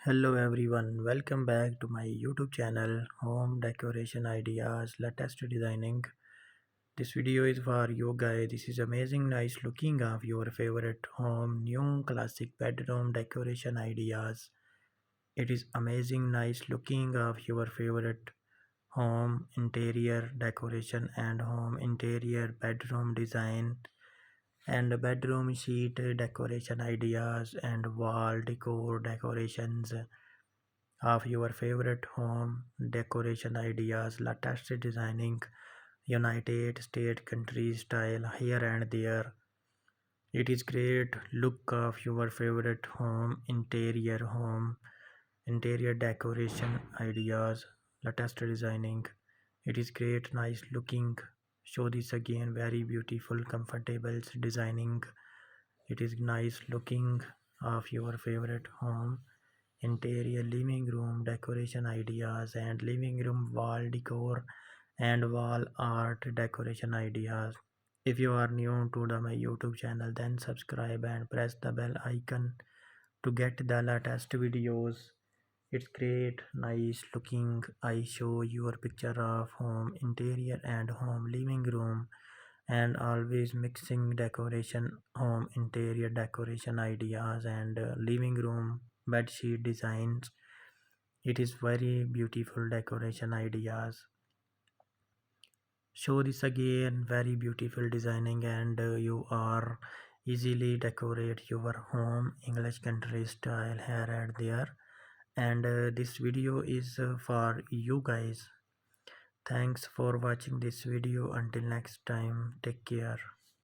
Hello everyone, welcome back to my YouTube channel Home Decoration Ideas Latest Designing. This video is for you guys. This is amazing nice looking of your favorite home new classic bedroom decoration ideas. It is amazing nice looking of your favorite home interior decoration and home interior bedroom design and bedroom sheet decoration ideas and wall decor decorations of your favorite home decoration ideas, latest designing, United States country style here and there. It is great look of your favorite home interior decoration ideas, latest designing. It is great nice looking. Show this again very beautiful comfortable designing. It is nice looking of your favorite home interior living room decoration ideas and living room wall decor and wall art decoration ideas. If you are new to my YouTube channel, then subscribe and press the bell icon to get the latest videos. It's great nice looking. I show your picture of home interior and home living room and always mixing decoration home interior decoration ideas and living room bedsheet designs. It is very beautiful decoration ideas. Show this again very beautiful designing and you are easily decorate your home English country style here and there. And this video is for you guys. Thanks for watching this video. Until next time, take care.